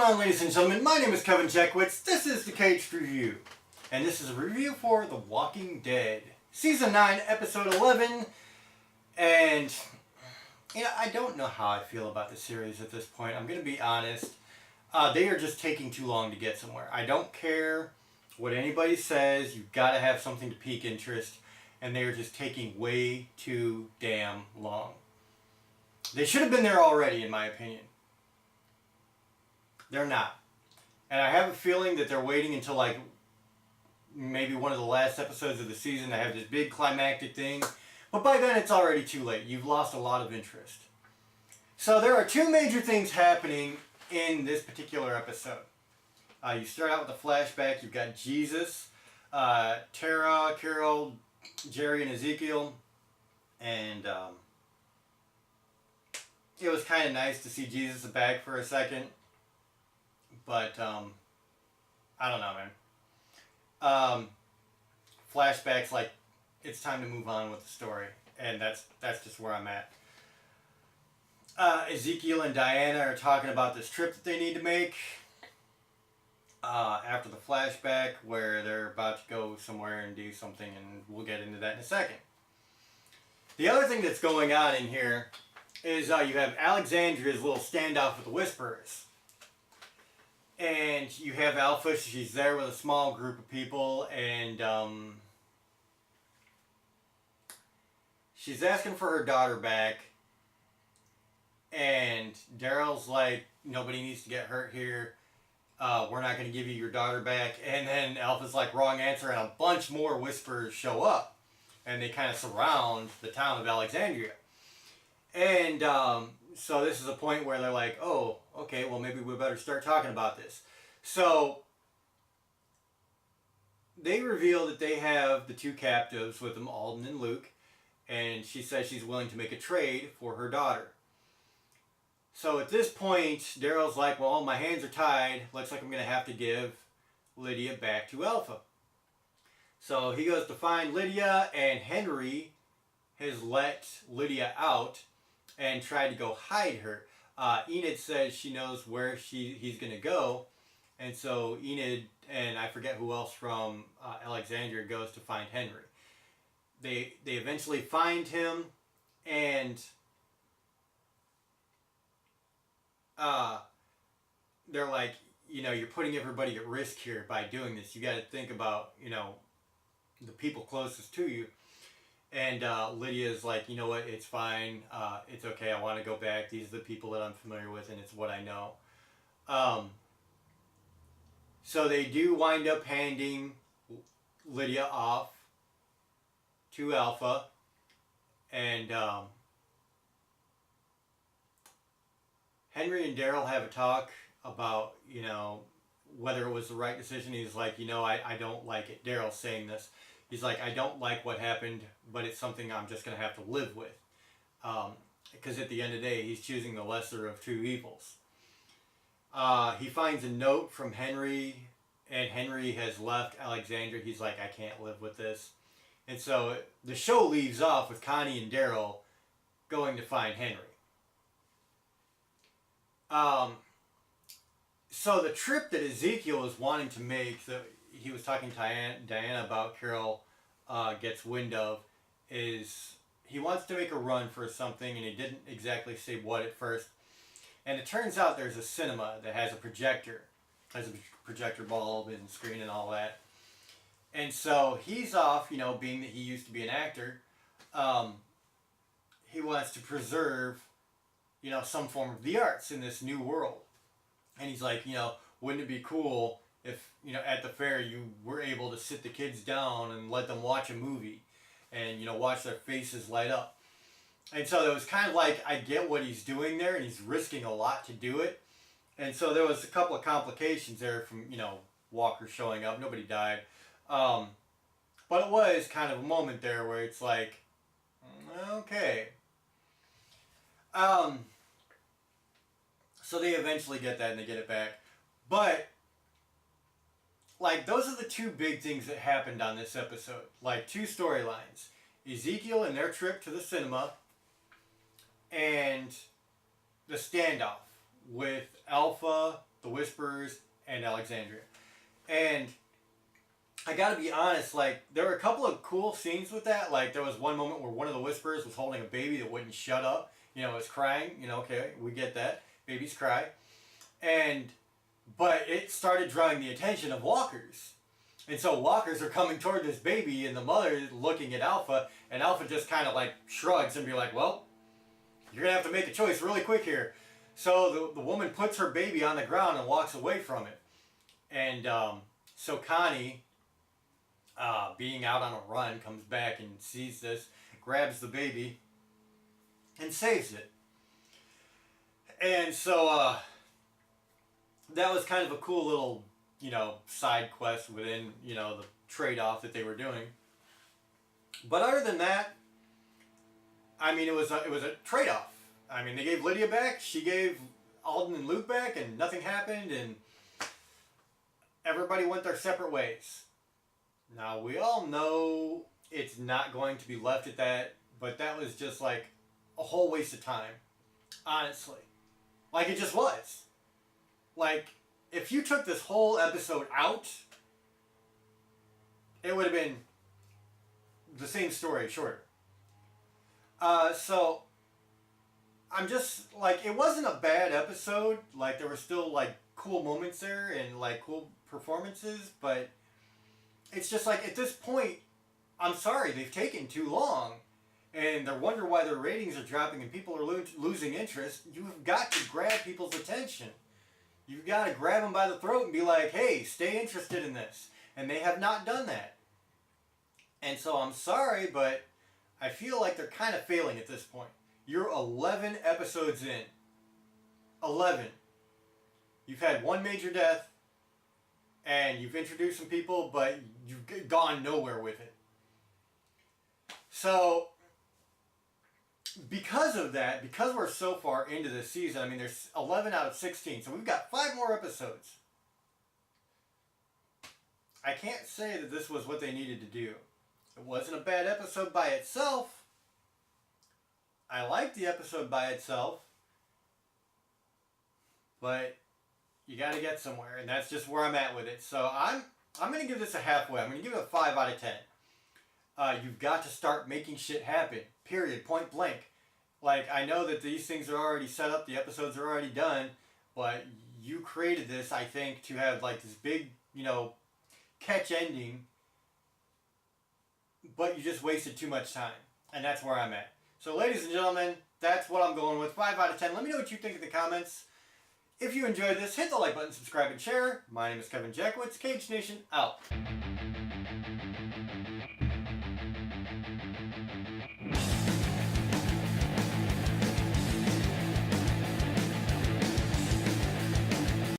on, ladies and gentlemen? My name is Kevin Jackwitz. This is the Kaged Review. And this is a review for The Walking Dead. Season 9, Episode 11. And, I don't know how I feel about the series at this point. I'm going to be honest. They are just taking too long to get somewhere. I don't care what anybody says. You've got to have something to pique interest. And they are just taking way too damn long. They should have been there already, in my opinion. They're not. And I have a feeling that they're waiting until like maybe one of the last episodes of the season to have this big climactic thing. But by then it's already too late. You've lost a lot of interest. So there are two major things happening in this particular episode. You start out with a flashback. You've got Jesus, Tara, Carol, Jerry, and Ezekiel. And it was kind of nice to see Jesus back for a second. But, I don't know, man. Flashbacks, like, it's time to move on with the story. And that's just where I'm at. Ezekiel and Diana are talking about this trip that they need to make. After the flashback, where they're about to go somewhere and do something, and we'll get into that in a second. The other thing that's going on in here is you have Alexandria's little standoff with the Whisperers. And you have Alpha, she's there with a small group of people, and she's asking for her daughter back. And Daryl's like, nobody needs to get hurt here. We're not going to give you your daughter back. And then Alpha's like, wrong answer, and a bunch more Whisperers show up. And they kind of surround the town of Alexandria. And so this is a point where they're like, oh, okay, well maybe we better start talking about this. So they reveal that they have the two captives with them, Alden and Luke, and she says she's willing to make a trade for her daughter. So at this point, Daryl's like, well, my hands are tied. Looks like I'm going to have to give Lydia back to Alpha. So he goes to find Lydia, and Henry has let Lydia out and tried to go hide her. Enid says she knows where he's going to go. And so Enid and I forget who else from Alexandria goes to find Henry. They eventually find him, and they're like, you're putting everybody at risk here by doing this. You got to think about, the people closest to you. And Lydia's like, you know what, it's fine, it's okay, I want to go back, these are the people that I'm familiar with, and it's what I know. So they do wind up handing Lydia off to Alpha, and Henry and Daryl have a talk about, whether it was the right decision. He's like, I don't like it. Daryl's saying this. He's like, I don't like what happened, but it's something I'm just going to have to live with. Because at the end of the day, he's choosing the lesser of two evils. He finds a note from Henry, and Henry has left Alexandria. He's like, I can't live with this. And so the show leaves off with Connie and Daryl going to find Henry. So the trip that Ezekiel was wanting to make, that he was talking to Diana about, Carol gets wind of, is he wants to make a run for something, and he didn't exactly say what at first. And it turns out there's a cinema that has a projector. Has a projector bulb and screen and all that. And so he's off, being that he used to be an actor, he wants to preserve, some form of the arts in this new world. And he's like, wouldn't it be cool if, at the fair you were able to sit the kids down and let them watch a movie and, watch their faces light up. And so it was kind of like, I get what he's doing there, and he's risking a lot to do it. And so there was a couple of complications there from, Walker showing up. Nobody died. But it was kind of a moment there where it's like, okay. So they eventually get that and they get it back. But, like, those are the two big things that happened on this episode. Like, two storylines. Ezekiel and their trip to the cinema, and the standoff with Alpha, the Whisperers, and Alexandria. And I gotta be honest, like, there were a couple of cool scenes with that. Like, there was one moment where one of the Whisperers was holding a baby that wouldn't shut up. You know, it was crying. You know, okay, we get that. Babies cry. But it started drawing the attention of walkers. And so walkers are coming toward this baby, and the mother is looking at Alpha, and Alpha just kind of like shrugs and be like, well, you're going to have to make a choice really quick here. So the woman puts her baby on the ground and walks away from it. And so Connie, being out on a run, comes back and sees this, grabs the baby, and saves it. And so that was kind of a cool little, you know, side quest within, you know, the trade-off that they were doing. But other than that, I mean, it was a trade-off. I mean, they gave Lydia back, she gave Alden and Luke back, and nothing happened, and everybody went their separate ways. Now, we all know it's not going to be left at that, but that was just like a whole waste of time, honestly. Like, it just was. Like, if you took this whole episode out, it would have been the same story, shorter. So, I'm just, like, it wasn't a bad episode. Like, there were still, like, cool moments there and, like, cool performances, but it's just, like, at this point, I'm sorry, they've taken too long. And they wonder why their ratings are dropping and people are losing interest. You've got to grab people's attention. You've got to grab them by the throat and be like, hey, stay interested in this. And they have not done that. And so I'm sorry, but I feel like they're kind of failing at this point. You're 11 episodes in. 11. You've had one major death, and you've introduced some people, but you've gone nowhere with it. So, because of that, because we're so far into this season, I mean, there's 11 out of 16, so we've got 5 more episodes. I can't say that this was what they needed to do. It wasn't a bad episode by itself. I liked the episode by itself. But you got to get somewhere, and that's just where I'm at with it. So I'm going to give this a halfway. I'm going to give it a 5 out of 10. You've got to start making shit happen. Period. Point blank. Like, I know that these things are already set up, the episodes are already done, but you created this, I think, to have, like, this big, you know, catch ending, but you just wasted too much time. And that's where I'm at. So, ladies and gentlemen, that's what I'm going with. 5 out of 10. Let me know what you think in the comments. If you enjoyed this, hit the like button, subscribe, and share. My name is Kevin Jackowitz. Kaged Nation, out.